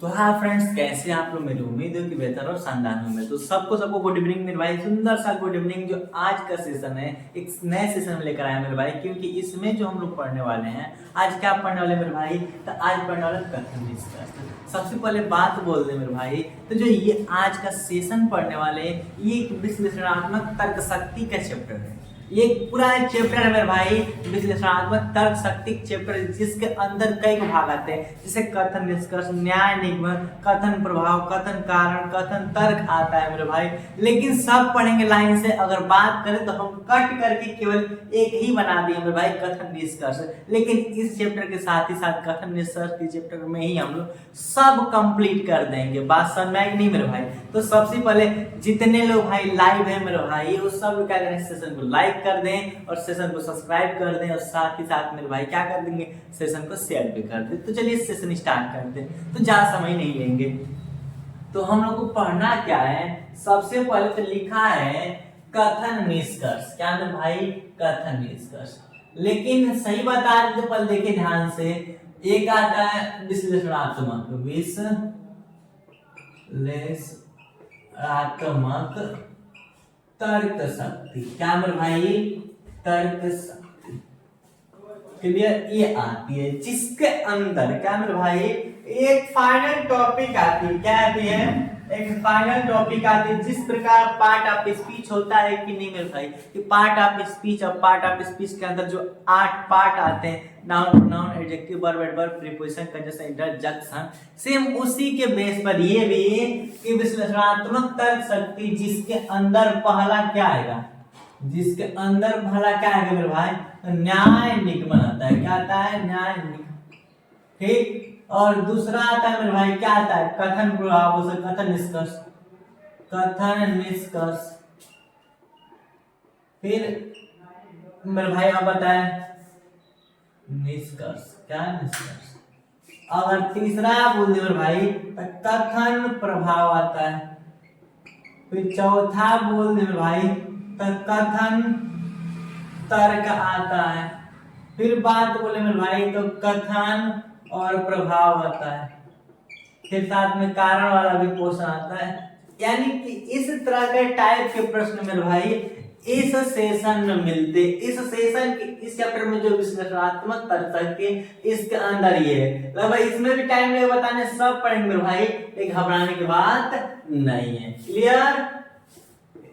तो हाँ फ्रेंड्स, कैसे आप लोग? मेरी उम्मीद है कि बेहतर और शानदार होंगे। तो सबको गुड इवनिंग मेरे भाई, सुंदर सा गुड इवनिंग। जो आज का सेशन है एक नए सेशन में लेकर आया मेरे भाई, क्योंकि इसमें जो हम लोग पढ़ने वाले हैं, आज क्या पढ़ने वाले मेरे भाई? तो आज पढ़ने वाले कथन निष्कर्ष। सबसे पहले बात बोल दे मेरे भाई, तो जो ये आज का सेशन पढ़ने वाले, ये एक विश्लेषणात्मक तर्क शक्ति का चैप्टर है। ये पूरा चैप्टर है मेरे भाई विश्लेषणात्मक तर्क शक्ति चैप्टर, जिसके अंदर कई भाग आते हैं, जैसे कथन निष्कर्ष, न्याय निगमन, कथन प्रभाव, कथन कारण, कथन तर्क आता है मेरे भाई। लेकिन सब पढ़ेंगे लाइन से। अगर बात करें तो हम कट करके केवल एक ही बना दिए मेरे भाई, कथन निष्कर्ष। लेकिन इस चैप्टर के साथ ही साथ कथन निष्कर्ष के चैप्टर में ही हम लोग सब कंप्लीट कर देंगे। बात समझ में आएगी नहीं मेरे भाई? तो सबसे पहले जितने लोग भाई लाइव है मेरे भाई, वो सब लोग क्या करें, सेशन को लाइक कर दें और सेशन को सब्सक्राइब कर दें, और साथ ही साथ मेरे भाई क्या कर देंगे, सेशन को शेयर भी कर दें। तो चलिए सेशन स्टार्ट करते हैं, तो ज्यादा समय नहीं लेंगे। तो हम लोग को पढ़ना क्या है? सबसे पहले तो लिखा है कथन निष्कर्ष। क्या मेरे भाई? कथन निष्कर्ष। लेकिन सही बता रहे तो पहले देखिए ध्यान से, एक आता है विश्लेषणात्मक, विश्लेषणात्मक तर्क शक्ति। क्या मेरे भाई? तर्क शक्ति। क्लियर? ये आती है जिसके अंदर क्या मेरे भाई, एक फाइनल टॉपिक आती है। क्या आती है? एक फाइनल टॉपिक आती है। जिस प्रकार पार्ट ऑफ स्पीच होता है कि नहीं मेरे भाई, कि पार्ट ऑफ स्पीच और पार्ट ऑफ स्पीच के अंदर जो 8 पार्ट आते हैं, noun, pronoun, adjective, verb, adverb, preposition, conjunction, interjection, same उसी के बेस पर ये भी कि विश्लेषणात्मक तर्क शक्ति, जिसके अंदर पहला क्या आएगा, जिसके अंदर पहला क्या आएगा मेरे भाई, न्याय निगमन आता है। क्या आता है? न्याय निगमन। ठीक। और दूसरा आता है मेरे भाई, क्या आता है? कथन प्रभाव, उसे कथन निष्कर्ष, कथन निष्कर्ष। फिर मेरे भाई आप बताएं निष्कर्ष। क्या निष्कर्ष? अगर तीसरा बोल दे मेरे भाई तो कथन प्रभाव आता है। फिर चौथा बोल दे मेरे भाई तो कथन तर्क आता है। फिर बात बोले मेरे भाई तो कथन और प्रभाव आता है। फिर साथ में कारण वाला भी क्वेश्चन आता है। यानी कि इस तरह के टाइप के प्रश्न मेरे भाई इस सेशन में मिलते। इस सेशन के इस चैप्टर में जो विश्लेषणात्मक तर्क के इसके अंदर ये है भाई, इसमें भी टाइम लगेगा बताने, सब पढ़ेंगे मेरे भाई, एक घबराने की बात नहीं है। क्लियर?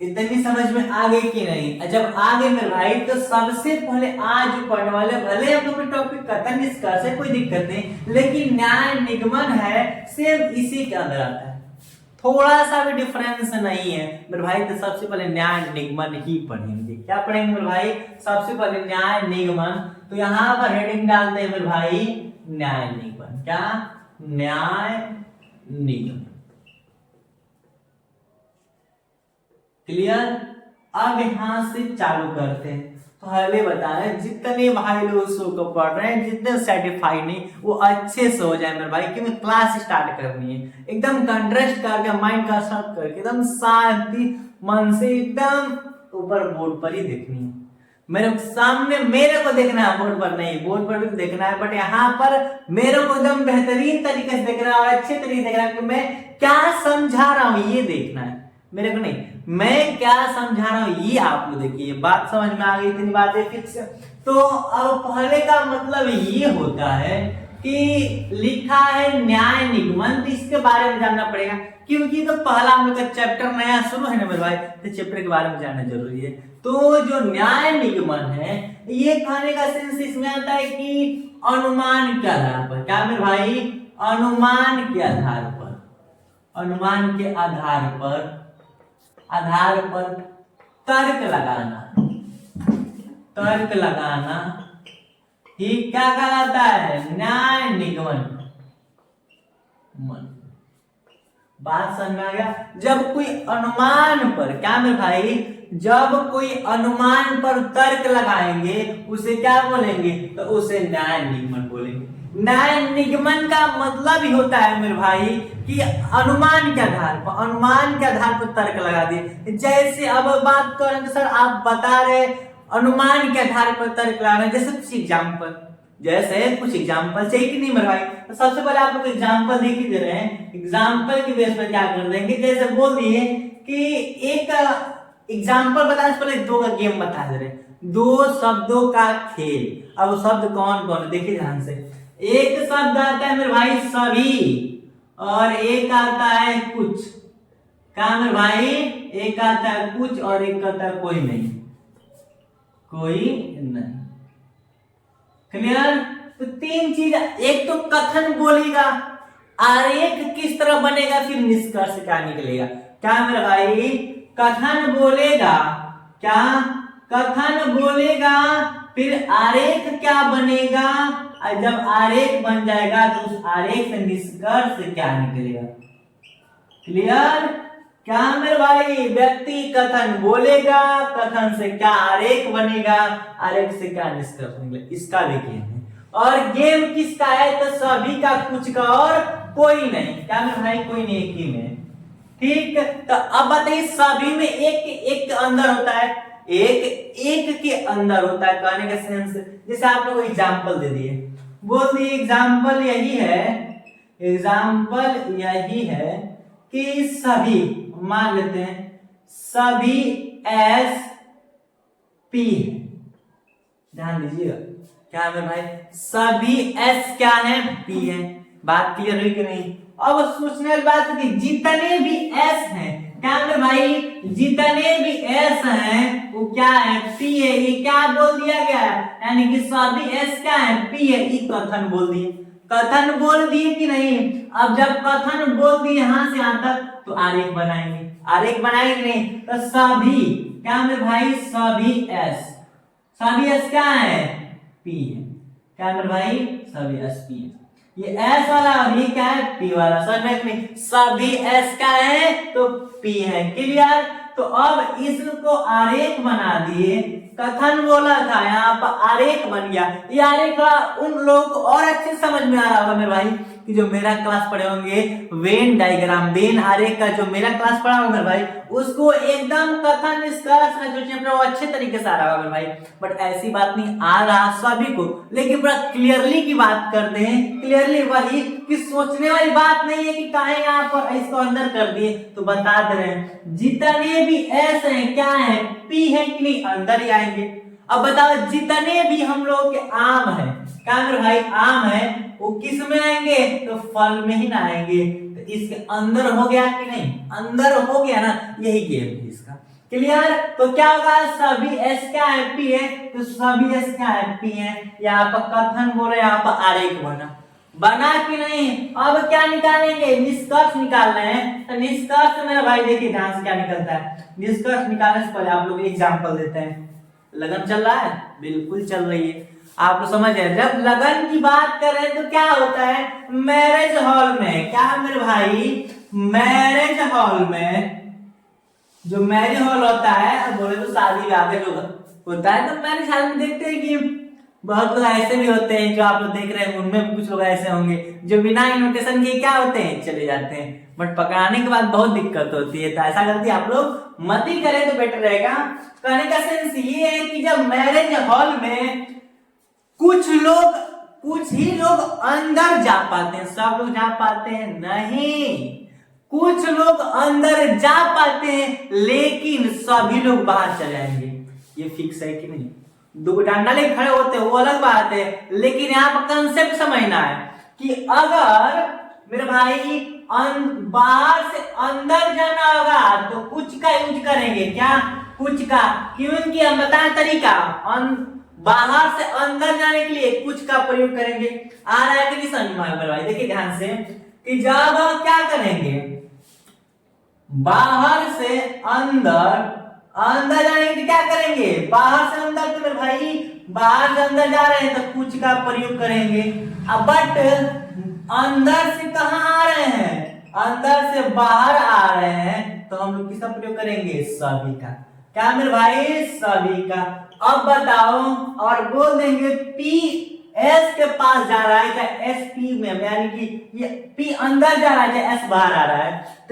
इतनी समझ में आगे की नहीं? जब आगे मेरे भाई तो सबसे पहले आज पढ़ने वाले, भले हम लोग टॉपिक कथन निष्कर्ष है, कोई दिक्कत नहीं, लेकिन न्याय निगमन है, सेम इसी के अंदर आता है। थोड़ा सा भी डिफरेंस नहीं है मेरे भाई। तो सबसे पहले न्याय निगमन ही पढ़ेंगे। क्या पढ़ेंगे मेरे भाई? सबसे पहले न्याय निगमन। तो यहाँ पर हेडिंग डालते हैं मेरे भाई न्याय निगमन। क्या? न्याय निगमन। क्लियर? अब यहां से चालू करते हैं। तो पहले बताएं जितने भाई लोग शो को पढ़ रहे हैं, जितने सेटिस्फाइड नहीं, वो अच्छे से हो जाए मेरे भाई, क्योंकि क्लास स्टार्ट करनी है। एकदम कंट्रेस्ट करके, माइंड का शॉर्ट करके, एकदम शांति मन से एकदम ऊपर बोर्ड पर ही देखनी है। मेरे सामने मेरे को देखना है, बोर्ड पर नहीं। बोर्ड पर भी देखना है, बट यहाँ पर मेरे को एकदम बेहतरीन तरीके से देखना है और अच्छे तरीके से देखना है कि मैं क्या समझा रहा हूँ, ये देखना है मेरे को, नहीं मैं क्या समझा रहा हूं ये आप लोग देखिए। बात समझ में आ गई? इतनी बातें फिक्स। तो अब पहले का मतलब ये होता है कि लिखा है न्याय निगमन, तो इसके बारे में जानना पड़ेगा, क्योंकि तो पहला हम लोग का चैप्टर नया शुरू है ना मेरे भाई, तो चैप्टर के बारे में जानना जरूरी है। तो जो न्याय निगमन है, ये कहने का सेंस इसमें आता है कि अनुमान के आधार पर। क्या मेरे भाई? अनुमान के आधार पर, अनुमान के आधार पर तर्क लगाना, तर्क लगाना ही क्या कहलाता है? न्याय निगमन। बात समझ में आ गया? जब कोई अनुमान पर, क्या मेरे भाई, जब कोई अनुमान पर तर्क लगाएंगे उसे क्या बोलेंगे? तो उसे न्याय निगमन बोलेंगे। न्याय निगमन का मतलब ही होता है मेरे भाई कि अनुमान के आधार पर, अनुमान के आधार पर तर्क लगा दिए। जैसे अब बात करें तो सर आप बता रहे अनुमान के आधार पर तर्क लगा रहे, जैसे कुछ एग्जाम्पल, जैसे कुछ एग्जाम्पल चाहिए कि नहीं मेरे भाई। तो सबसे पहले आप लोग एग्जाम्पल देख ही दे रहे हैं, एग्जाम्पल के बेस पर क्या कर देंगे, जैसे बोल दिए कि एक एग्जाम्पल बताने से पहले दो का गेम बता दे रहे हैं, दो शब्दों का खेल। अब शब्द कौन कौन देखिए ध्यान से, एक शब्द आता है मेरे भाई सभी, और एक आता है कुछ। क्या मेरे भाई, एक आता है कुछ और एक आता है कोई नहीं, कोई नहीं। क्लियर। तो तीन चीज, एक तो कथन बोलेगा, आरेख किस तरह बनेगा, फिर निष्कर्ष क्या निकलेगा। क्या मेरे भाई, कथन बोलेगा, क्या कथन बोलेगा, फिर आरेख क्या बनेगा, और जब आरेख बन जाएगा तो उस आरेख से निष्कर्ष क्या निकलेगा। क्लियर। क्या मेरे भाई, व्यक्ति कथन बोलेगा, कथन से क्या आरेख बनेगा, आरेख से क्या निष्कर्ष निकलेगा, इसका भी गेम है। और गेम किसका है, तो सभी का, कुछ का और कोई नहीं। क्या मेरे भाई, कोई नहीं, एक ही में। ठीक। तो अब बताइए, सभी में एक एक के अंदर होता है, एक के अंदर होता है, कहने का सेंस। जैसे आप लोग एग्जाम्पल दे दिए, बोल दिए एग्जाम्पल यही है, एग्जाम्पल यही है कि सभी, मान लेते हैं सभी एस पी, ध्यान दीजिएगा। क्या है भाई, सभी एस क्या है, पी है। बात क्लियर हुई कि नहीं। अब सोचने वाली बात है कि जितने भी एस हैं, क्या है भाई, जितने भी एस हैं वो क्या है, पी है। ये क्या बोल दिया गया है, यानी कि सभी एस क्या है, पी है। ये कथन बोल दिए, कथन बोल दिए कि नहीं। अब जब कथन बोल दिए यहां से यहां तक, तो आरेख बनाएंगे, आरेख बनाएंगे कि नहीं। तो सभी, क्या मेरे भाई, सभी एस, सभी एस क्या है, पी है। क्या मेरे भाई, सभी एस पी है। ये एस वाला और ये क्या है, पी वाला। समझ में, सभी एस का है तो पी है। क्लियर। तो अब इसको आरेख बना दिए, कथन बोला था, यहाँ पर आरेख बन गया। ये आरेख उन लोगों को और अच्छे समझ में आ रहा होगा मेरे भाई, कि जो मेरा क्लास पढ़े होंगे वेन डायग्राम, वेन आरेख का जो मेरा क्लास पढ़ा होगा मेरे भाई, उसको एकदम कथन निष्कर्ष का जो चैप्टर वो अच्छे तरीके से आ रहा होगा मेरे भाई। बट ऐसी बात नहीं आ रहा सभी को, लेकिन बड़ा क्लियरली की बात करते हैं, क्लियरली वही कि सोचने वाली बात नहीं है कि कहा यहाँ पर इसको अंदर कर दिए। तो बता दे रहे हैं, जितने भी एस हैं क्या है, पी है कि नहीं, अंदर ही आएंगे। अब बताओ, जितने भी हम लोग के आम है, क्या मेरे भाई, आम है, वो किस में आएंगे, तो फल में ही ना आएंगे। तो इसके अंदर हो गया कि नहीं, अंदर हो गया ना, यही गेम है इसका। क्लियर। तो क्या होगा, सभी एस क्या है, पी है, तो सभी एस क्या है, पी है। यहाँ पर कथन बोले, यहाँ पर आरेख बना कि नहीं। अब क्या निकालेंगे, निष्कर्ष निकालना है। तो निष्कर्ष मेरे भाई देखिए ध्यान से क्या निकलता है। निष्कर्ष निकालने से पहले आप लोग एग्जाम्पल देते हैं। लगन चल रहा है, बिल्कुल चल रही है, आप लोग समझ रहे हैं। जब लगन की बात करें तो क्या होता है, मैरिज हॉल में, क्या मेरे भाई, मैरिज हॉल में, जो मैरिज हॉल होता है, अब बोले तो शादी ब्याह जो होता है, तो मैरिज हॉल में देखते हैं कि बहुत लोग ऐसे भी होते हैं, जो आप लोग देख रहे हैं उनमें भी कुछ लोग ऐसे होंगे जो बिना इन्विटेशन के क्या होते हैं, चले जाते हैं। बट पकड़ाने के बाद बहुत दिक्कत होती है। तो ऐसा गलती आप लोग मत ही करें तो बेटर रहेगा। कहने का सेंस ये है कि जब मैरिज हॉल में कुछ ही लोग अंदर जा पाते हैं, सब लोग जा पाते हैं नहीं, कुछ लोग अंदर जा पाते हैं, लेकिन सभी लोग बाहर चले जाएंगे। ये फिक्स है कि नहीं। दो डंडा लेके खड़े होते हैं वो अलग बात है, लेकिन यहाँ पर कंसेप्ट समझना है कि अगर मेरे भाई बाहर से अंदर जाना होगा तो कुछ का यूज करेंगे। क्या, कुछ का। क्योंकि हम बताएं तरीका, बाहर से अंदर जाने के लिए कुछ का प्रयोग करेंगे। आ रहा है कि नहीं समझ में मेरे भाई, देखिए ध्यान से कि जब हम क्या करेंगे, बाहर से अंदर जाने के लिए क्या करेंगे, बाहर से अंदर, तो मेरे भाई बाहर से अंदर जा रहे हैं तो कुछ का प्रयोग करेंगे। अब बट अंदर से कहां आ रहे हैं, अंदर से बाहर आ रहे हैं, तो हम लोग किसका प्रयोग करेंगे, सभी का। क्या मेरे भाई, सभी का। अब बताओ, और बोल देंगे पी एस के पास जा रहा है, एस पी में, यानी कि ये पी अंदर जा रहा है, एस बाहर आ रहा है, तो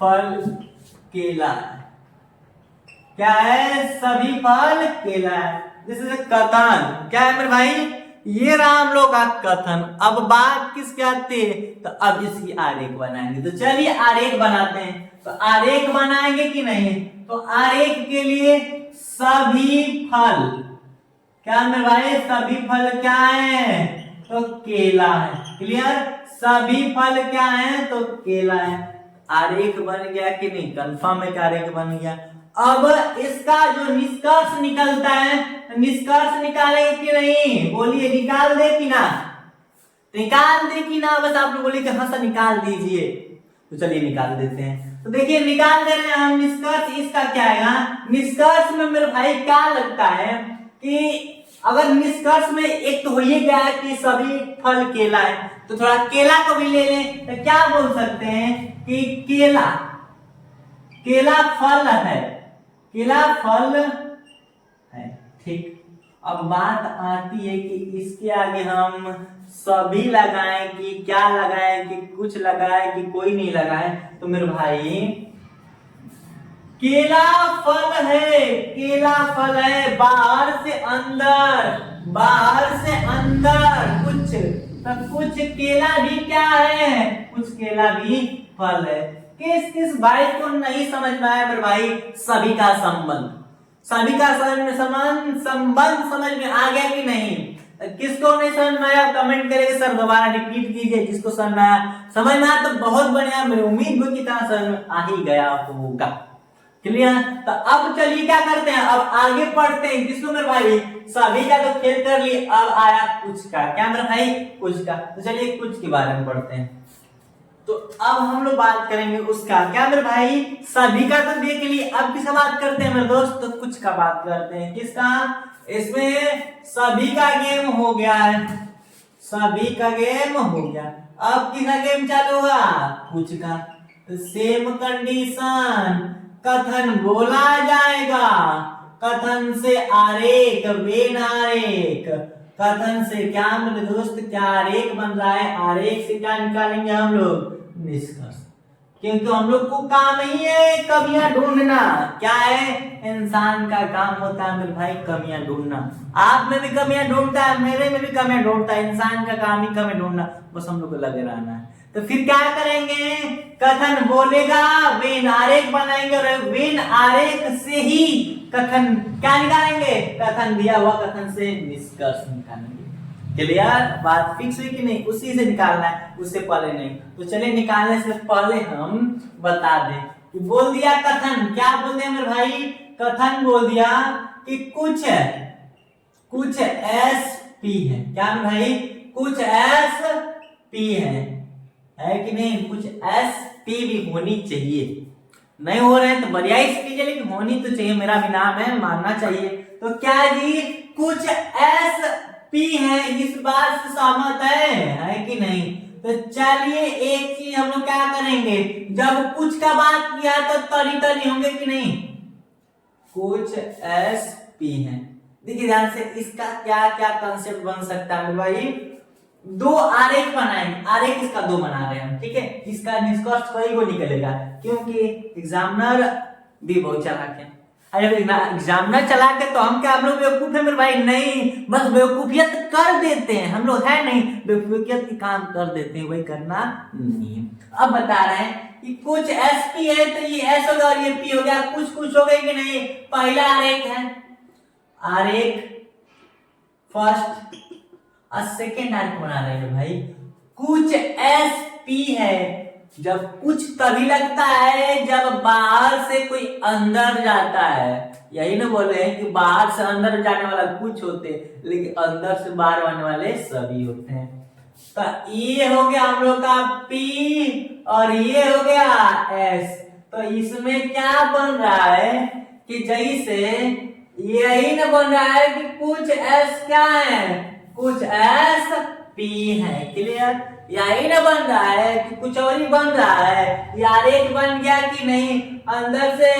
फल केला है। क्या है? सभी फल केला है। दिस इज कथन। क्या है मेरे भाई? ये रहा हम लोग का कथन। अब बात किसके आती है? तो अब इसकी आरेख बनाएंगे। तो चलिए आरेख बनाते हैं। तो आरेख बनाएंगे कि नहीं? तो आरेख के लिए सभी फल, क्या मेरे भाई? सभी फल क्या है? तो केला है। क्लियर? सभी फल क्या है? तो केला है। आरेख बन गया कि नहीं? कंफर्म है कि आरेख बन गया। अब इसका जो निष्कर्ष निकलता है, निष्कर्ष निकालेंगे कि नहीं? बोलिए, निकाल दे कि ना? निकाल दे कि ना? बस आप लोग बोलिए कि हाँ सर निकाल दीजिए। तो चलिए निकाल देते हैं। तो देखिए निकाल दे रहे हैं हम। निष्कर्ष इसका क्या आएगा? निष्कर्ष में मेरे भाई क्या लगता है कि अगर निष्कर्ष में एक तो हो ही गया है कि सभी फल केला है, तो थोड़ा केला को भी ले लें। तो क्या बोल सकते हैं कि केला, केला फल है, केला फल है। ठीक। अब बात आती है कि इसके आगे हम सभी लगाएं कि क्या लगाएं, कि कुछ लगाएं कि कोई नहीं लगाएं। तो मेरे भाई केला फल है, केला फल है। बाहर से अंदर, बाहर से अंदर कुछ, तो कुछ केला भी क्या है? कुछ केला भी फल है। किस किस भाई को नहीं समझ में आया मेरे भाई? सभी का संबंध, सभी का संबंध समझ में आ गया कि नहीं? किसको नहीं समझ में आया कमेंट करेंगे सर, दोबारा रिपीट कीजिए। जिसको समझ में आया, समझ में आया तो बहुत बढ़िया। मेरी उम्मीद है कि समझ में आ ही गया होगा। क्लियर? तो अब चलिए क्या करते हैं, अब आगे पढ़ते हैं। किसको मेरे भाई? सभी का तो खेल कर लिए। अब आया कुछ का। क्या मेरे भाई? कुछ का। तो चलिए कुछ के बारे में पढ़ते हैं। तो अब हम लोग बात करेंगे उसका। क्या मेरे भाई? सभी का तो देख लिए, अब किसका बात करते हैं मेरे दोस्त? तो कुछ का बात करते हैं। किसका? इसमें सभी का गेम हो गया है, सभी का गेम हो गया। अब किसका गेम चालू हुआ? कुछ का। तो सेम कंडीशन, कथन बोला जाएगा, कथन से आरेख, वेन आरेख। कथन से क्या मेरे दोस्त? क्या आरेख बन रहा है? आरेख से क्या निकालेंगे हम लोग? निष्कर्ष। क्योंकि हम लोग को काम ही है कमियां ढूंढना। क्या है? इंसान का काम होता है मेरे भाई कमियां ढूंढना। आप में भी कमियां ढूंढता है, मेरे में भी कमियां ढूंढता है। इंसान का काम ही कमी ढूंढना। बस हम लोग को लगे रहना है। तो फिर क्या करेंगे? कथन बोलेगा, वेन आरेख बनाएंगे, और वेन आरेख से ही कथन क्या निकालेंगे? कथन दिया हुआ कथन से निष्कर्ष निकालेंगे। क्लियर? बात फिक्स हुई कि नहीं? उसी से निकालना है, उससे पहले नहीं। तो चलिए निकालने से पहले हम बता दें कि बोल दिया कथन। क्या बोल दिया मेरे भाई? कथन बोल दिया कि कुछ एस पी है। क्या मेरे भाई? कुछ एस पी है कि नहीं? कुछ एस पी भी होनी चाहिए। नहीं हो रहे हैं तो बढ़िया ही कीजिए, लेकिन होनी तो चाहिए। मेरा भी नाम है, मानना चाहिए। तो क्या जी? कुछ एस पी है, इस बात से सहमत है कि नहीं? तो चलिए एक चीज हम लोग क्या करेंगे, जब कुछ का बात किया तो तरी तरी होंगे कि नहीं? कुछ एस पी है। देखिए ध्यान से, इसका क्या क्या कंसेप्ट बन सकता है भाई? दो आरेख बनाएंगे। आरेख इसका दो बना रहे हैं हम, ठीक है? इसका निष्कर्ष कोई को निकलेगा, क्योंकि एग्जामिनर भी बहुत चालाक है। अरे एग्जामिनर चला के तो हम क्या, हम लोग बेवकूफ है मेरे भाई? नहीं, बस बेवकूफियत कर देते हैं हम लोग, है नहीं? बेवकूफियत की काम कर देते हैं, वही करना नहीं है। अब बता रहे हैं कि कुछ एस पी है, तो ये एस हो गया और ये पी हो गया। कुछ कुछ हो गए कि नहीं? पहला आरेख है, आरेख फर्स्ट, और सेकेंड आरेख बना रहे हैं भाई। कुछ एस पी है, जब कुछ तभी लगता है जब बाहर से कोई अंदर जाता है। यही ना बोले हैं कि बाहर से अंदर जाने वाला कुछ होते, लेकिन अंदर से बाहर आने वाले सभी होते हैं। तो ये हो गया हम लोग का P और ये हो गया S। तो इसमें क्या बन रहा है कि जैसे यही ना बन रहा है कि कुछ S क्या है? कुछ S P है। क्लियर? यही ना बन रहा है कि कुछ और ही बन रहा है। यार एक बन गया कि नहीं? अंदर से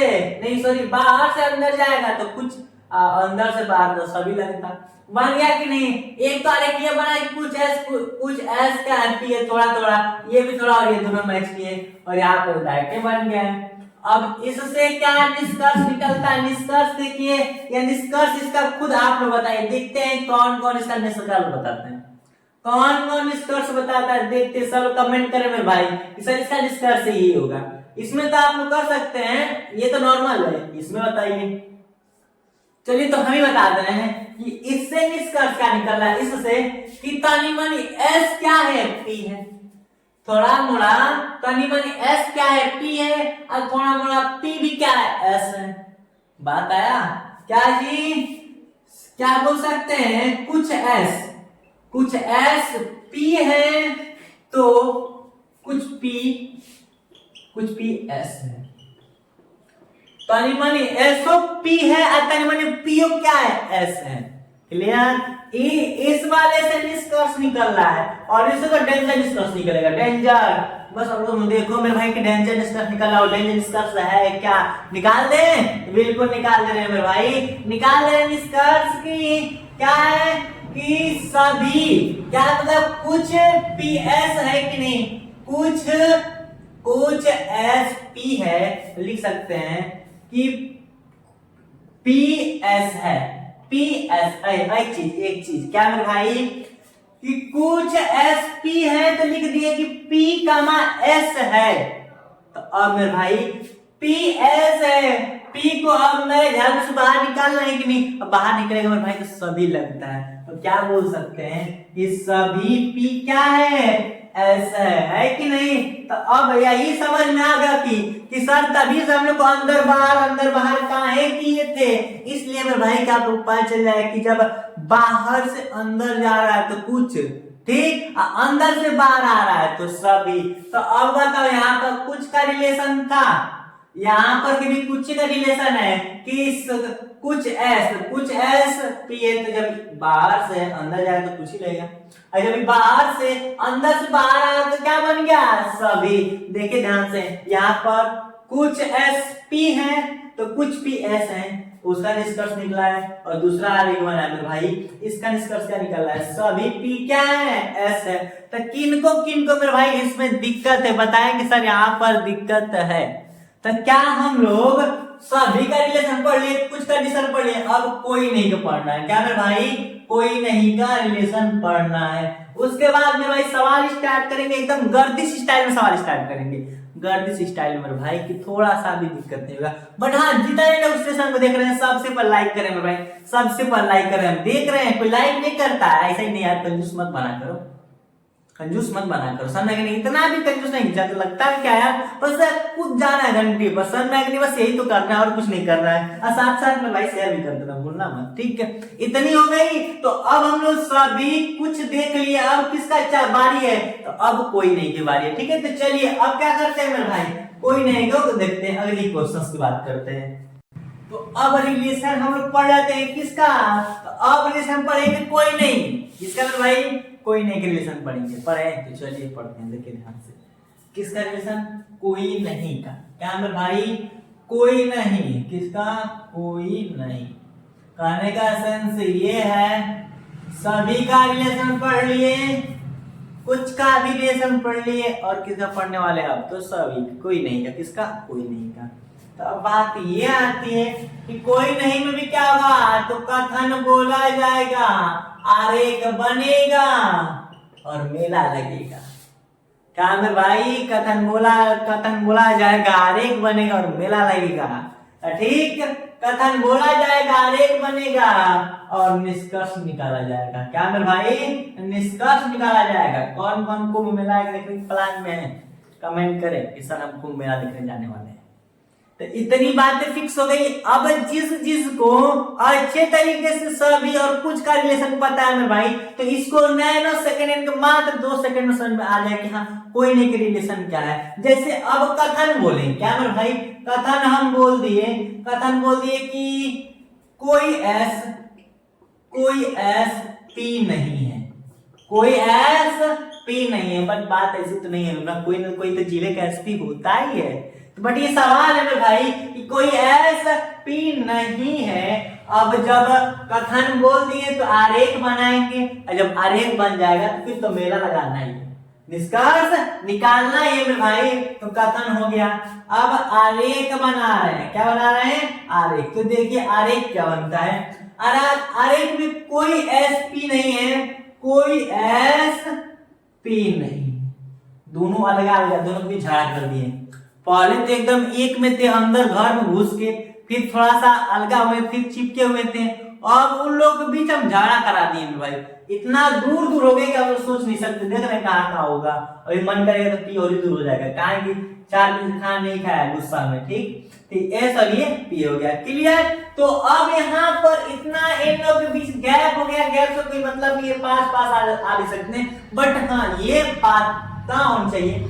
नहीं, सॉरी, बाहर से अंदर जाएगा तो कुछ अंदर से बाहर तो सभी लगता। बन गया कि नहीं? एक तो आरेख ये बना कि कुछ एस का पी है थोड़ा थोड़ा, ये भी थोड़ा और ये दोनों मैच किए और यहाँ पर डायरेक्ट बन गया है। अब इससे क्या निष्कर्ष निकलता है? निष्कर्ष देखिए, या निष्कर्ष इसका खुद आप लोग बताइए। देखते हैं कौन कौन इसका निष्कर्ष बताते हैं, कौन कौन निष्कर्ष बताता है। देखते सब कमेंट करें मेरे भाई कि सर इसका निष्कर्ष यही होगा। इसमें तो आप लोग कर सकते हैं, ये तो नॉर्मल है, इसमें बताइए। चलिए तो हम ही बता दे रहे हैं कि इससे निष्कर्ष क्या निकल रहा है, इससे कि तनी मनी एस क्या है? पी है। थोड़ा मोड़ा तनी मनी एस क्या है? पी है। और थोड़ा मोड़ा पी भी क्या है? एस है। बात आया क्या जी? क्या बोल सकते हैं? कुछ एस पी है तो कुछ पी एस है। तनी मनी एसओ पी है और तनी मनी पीओ क्या है? एस है। क्लियर? इस वाले से निष्कर्ष निकल रहा है और इससे तो डेंजर निष्कर्ष निकलेगा। डेंजर बस अब लोग देखो मेरे भाई कि डेंजर निष्कर्ष निकल रहा है। डेंजर निष्कर्ष है क्या? निकाल दे, बिल्कुल निकाल दे रहे हैं मेरे भाई, निकाल दे रहे निष्कर्ष की क्या है कि सभी क्या मतलब कुछ पी एस है कि नहीं? कुछ एस पी है तो लिख सकते हैं कि पी एस है। पी एस एक चीज क्या मेरे भाई कि कुछ एस पी है तो लिख दिए कि पी कामा एस है। तो अब मेरे भाई पी एस है, पी को अब मेरे ध्यान से बाहर निकालना है कि नहीं? अब बाहर निकलेगा मेरे भाई तो सभी लगता है। तो क्या बोल सकते हैं कि सभी पी क्या है? एस है कि नहीं? तो अब यही समझ में आ गया कि सर तभी से हम लोग को अंदर बाहर काहे किए थे। इसलिए मेरे भाई का आपको पता चल जाए कि जब बाहर से अंदर जा रहा है तो कुछ, ठीक, अंदर से बाहर आ रहा है तो सभी। तो अब बताओ यहाँ पर कुछ का रिलेशन था, यहाँ पर भी कुछ का रिलेशन है कि कुछ एस पी है तो जब बाहर से अंदर जाए तो कुछ ही लगेगा। और जब बाहर से अंदर से बाहर आया तो क्या बन गया? सभी। देखिए ध्यान से, यहाँ पर कुछ एस पी है तो कुछ पी एस है, उसका निष्कर्ष निकला है। और दूसरा आरेख बना है भाई, इसका निष्कर्ष क्या निकल रहा है? सभी पी क्या है? एस है। तो किनको मेरे भाई इसमें दिक्कत है बताएं कि सर यहाँ पर दिक्कत है। तो क्या हम लोग सभी का रिलेशन पढ़ लिए, कुछ का रिलेशन पढ़ लिए, अब कोई नहीं का पढ़ना है। क्या मेरे भाई? कोई नहीं का रिलेशन पढ़ना है। उसके बाद मेरे भाई सवाल स्टार्ट करेंगे, एकदम गर्दिश स्टाइल में सवाल स्टार्ट करेंगे। गर्दिश स्टाइल में मेरे भाई कि थोड़ा सा भी दिक्कत नहीं होगा। बट हाँ, जितने लोग स्टेशन को देख रहे हैं सबसे पर लाइक करें मेरे भाई, सबसे पर लाइक करें। हम देख रहे हैं कोई लाइक नहीं करता है, ऐसा ही नहीं यार, कंजूस मत बना करो, कंजूस मत बना करो। सन मैगनी इतना भी कंजूस नहीं जाता, लगता है क्या यार, बस कुछ जाना है घंटी पर। सन मैगनी बस यही तो करना है और कुछ नहीं करना है। और साथ साथ में भाई शेयर भी कर देना, भूलना मत, ठीक है? इतनी हो गई। तो अब हम लोग सभी कुछ देख लिए, अब किसका बारी है? तो अब कोई नहीं की बारी है, ठीक है? तो चलिए अब क्या करते हैं मेरे भाई, कोई नहीं को तो देखते हैं अगली क्वेश्चन की बात करते हैं। तो अब रिलेशन हम लोग पढ़ लेते हैं किसका? तो अब रिलेशन पढ़ेंगे कोई नहीं, किसका मेरे भाई? कोई नहीं के रिलेशन पढ़ेंगे। पढ़े तो चलिए पढ़ते हैं, देखिए ध्यान से। किसका रिलेशन? कोई नहीं का। क्या मेरे भाई? कोई नहीं। किसका? कोई नहीं। कहने का सेंस ये है सभी का रिलेशन पढ़ लिए, कुछ का भी रिलेशन पढ़ लिए, और किसका पढ़ने वाले अब? तो सभी, कोई नहीं का। किसका? कोई नहीं का। तो अब बात ये आती है कि कोई नहीं में भी क्या होगा? तो कथन बोला जाएगा, आरेख बनेगा और मेला लगेगा। क्या मेरे भाई? कथन बोला जाएगा, आरेख बनेगा और मेला लगेगा, ठीक? कथन बोला जाएगा, आरेख बनेगा और निष्कर्ष निकाला जाएगा। क्या मेरे भाई? निष्कर्ष निकाला जाएगा। कौन कौन कुंभ मेला देखने के प्लान में है? कमेंट करें कि सर हम कुंभ मेला देखने जाने वाले हैं। तो इतनी बातें फिक्स हो गई। अब जिसको अच्छे तरीके से सभी और कुछ का रिलेशन पता है मेरे भाई, तो इसको नैनो सेकंड मात्र 2 सेकंड में समझ में आ जाए कि हाँ कोई नहीं के रिलेशन क्या है। जैसे अब कथन बोले, क्या मेरे भाई? कथन हम बोल दिए कि कोई एस पी नहीं है, कोई एस पी नहीं है। बट बात ऐसी तो नहीं है ना, कोई तो जिले का एसपी होता ही है। बट ये सवाल है मेरे भाई कि कोई ऐसा पी नहीं है। अब जब कथन बोल दिए तो आरेख बनाएंगे, और जब आरेख बन जाएगा तो फिर तो मेला लगाना ही है, निष्कर्ष निकालना है मेरे भाई। तो कथन हो गया। अब आरेख बना रहे हैं, क्या बना रहे हैं? आरेख। तो देखिए आरेख क्या बनता है। आरेख में कोई एस पी नहीं है, कोई एस पी नहीं, दोनों अलग अलग, दोनों को भी झगड़ा कर दिए। पहले तो एकदम एक में थे, अंदर घर में घुस के, फिर थोड़ा सा अलगा हुए, फिर चिपके हुए थे। अब उन लोगों के बीच हम झगड़ा करा दिए भाई, इतना दूर दूर हो गए कि आप सोच नहीं सकते। देख रहे कहाँ कहाँ होगा, अभी मन करेगा तो पी और ही दूर हो जाएगा। कहा कि 4 दिन खाना नहीं खाया गुस्सा में, ठीक ऐसा ये पी हो गया। क्लियर? तो अब यहाँ पर इतना इन लोगों के बीच गैप हो गया। गैप से कोई मतलब ये पास आ भी सकते हैं, बट हाँ ये पता होना चाहिए,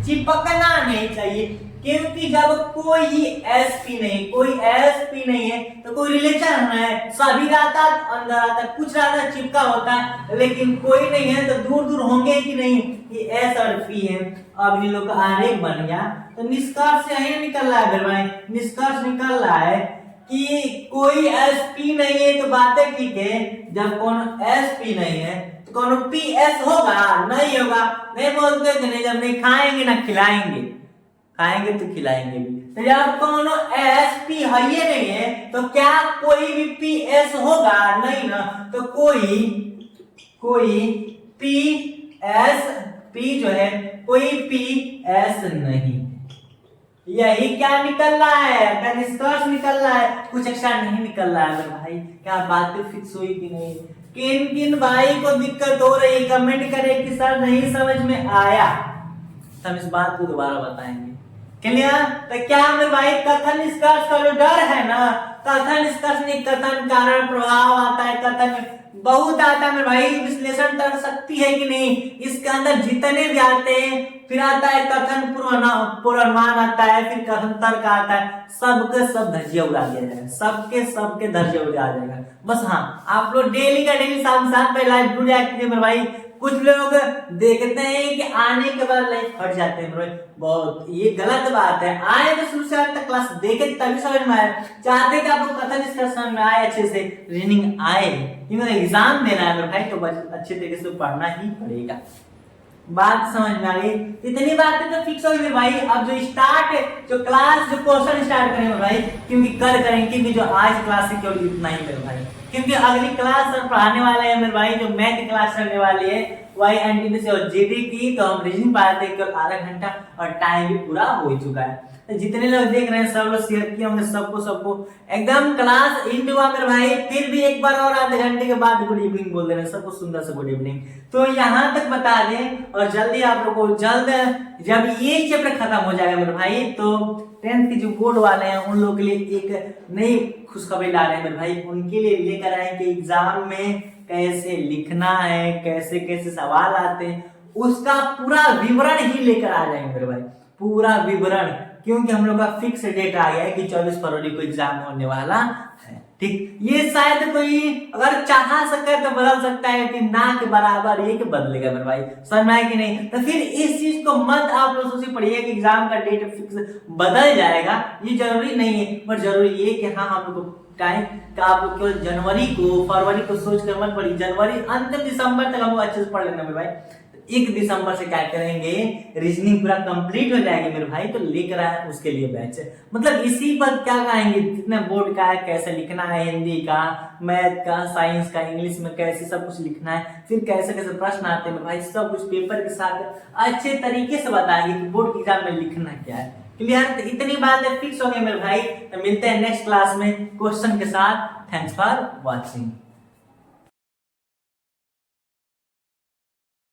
चिपकना नहीं चाहिए, क्योंकि जब कोई एसपी नहीं, कोई एसपी नहीं है तो कोई रिलेशन है, सभी रहता अंदर आता, कुछ रहता चिपका होता है, लेकिन कोई नहीं है तो दूर दूर होंगे कि नहीं, ये एस और पी है। अब इन लोग का आरेख बन गया, तो निष्कर्ष यही निकल रहा है भाई, निष्कर्ष निकल रहा है कि कोई एसपी नहीं है तो बातें ठीक है। जब कौन एसपी नहीं है तो कौन पी एस होगा? नहीं होगा। नहीं बोलते कि नहीं, जब नहीं खाएंगे ना खिलाएंगे, खाएंगे तो खिलाएंगे भी। तो जब कौन एस पी है ये नहीं है तो क्या कोई भी पी एस होगा? नहीं ना। तो कोई पी एस पी जो है, कोई पी एस नहीं। यही क्या निकल रहा है, क्या निष्कर्ष निकल रहा है? कुछ एक्स्ट्रा नहीं निकल रहा है मेरे भाई। क्या बातें फिक्स हुई कि नहीं? किन किन भाई को दिक्कत हो रही है कमेंट करें कि सर नहीं समझ में आया, तो हम इस बात को दोबारा बताएंगे। क्लियर? तो क्या मेरे भाई कथन निष्कर्ष का जो डर है ना, कथन निष्कर्ष नहीं, कथन कारण प्रभाव आता है, कथन बहुत आता है मेरे भाई। विश्लेषण कर सकती है कि नहीं, इसके अंदर जितने भी आते हैं, फिर आता है कथन पूर्वानुमान आता है, फिर कथन तर्क आता है, सबके सब धज्जिया उड़ा दिया जाएगा, सबके धज्जिया उड़ा जाएगा। बस हाँ, आप लोग डेली का डेली शाम पे लाइव जुड़ जाए मेरे भाई। कुछ लोग देखते हैं कि आने के बाद लाइफ हट जाते हैं भाई, बहुत ये गलत बात है। आए तो शुरू से तक क्लास देखे तभी समझ में आए, चाहते कि आपको कथन निष्कर्ष समझ में आए, अच्छे से रीजनिंग आए, क्योंकि एग्जाम देना है मेरे भाई, तो अच्छे तरीके से पढ़ना ही पड़ेगा। बात समझ में आ गई? इतनी बातें तो फिक्स हो गई भाई। अब जो क्लास जो क्वेश्चन स्टार्ट करेंगे भाई, क्योंकि कल करेंगे, क्योंकि जो आज क्लास है केवल इतना ही मेरे भाई, क्योंकि अगली क्लास सर पढ़ाने वाला है मेरे भाई, जो मैथ की क्लास चलने वाली है वही एनटीपीसी और जीडी की। तो हम रीजनिंग पढ़ाते हैं केवल आधा घंटा, और टाइम भी पूरा हो चुका है। तो जितने लोग देख रहे हैं सब लोग शेयर किए होंगे, सबको एकदम क्लास एंड हुआ मेरे भाई। फिर भी एक बार और आधे घंटे के बाद गुड इवनिंग बोल देना सबको, सुंदर से गुड इवनिंग। तो यहाँ तक बता दें, और जल्दी आप लोग को जल्द जब ये चैप्टर खत्म हो जाएगा मेरे भाई, तो 10th के जो बोर्ड वाले हैं उन लोगों के लिए एक नई खुशखबरी ला रहे हैं मेरे भाई। उनके लिए लेकर आए कि एग्जाम में कैसे लिखना है, कैसे कैसे सवाल आते हैं, उसका पूरा विवरण ही लेकर आ जाएंगे मेरे भाई, पूरा विवरण। क्योंकि हम लोग का फिक्स डेट आ गया है कि 24 फरवरी को एग्जाम होने वाला है, ठीक। ये शायद कोई अगर चाह सके तो बदल सकता है, कि ना के बराबर ये कि बदलेगा मेरे भाई, समझ में आया कि नहीं? तो फिर इस चीज को मत आप लोग सोचिए पढ़िए कि एग्जाम का डेट फिक्स बदल जाएगा, ये जरूरी नहीं है। पर जरूरी ये कि हाँ हम लोग को टाइम का आप लोग केवल जनवरी को, फरवरी को सोच कर मत पढ़िए, जनवरी अंतिम दिसंबर तक हम लोग अच्छे से पढ़ लेना मेरे भाई। 1 दिसंबर से क्या करेंगे, रीजनिंग पूरा कंप्लीट हो जाएगी मेरे भाई। तो लेकर आए उसके लिए बैच, मतलब इसी पर क्या कहेंगे, जितने बोर्ड का है, कैसे लिखना है, हिंदी का, मैथ का, साइंस का, इंग्लिश में कैसे सब कुछ लिखना है, फिर कैसे कैसे प्रश्न आते हैं मेरे भाई, सब कुछ पेपर के साथ अच्छे तरीके से बताएंगे कि बोर्ड एग्जाम में लिखना क्या है। क्लियर? तो इतनी बातें फिक्स हो गई मेरे भाई। तो मिलते हैं नेक्स्ट क्लास में क्वेश्चन के साथ। Thanks for watching.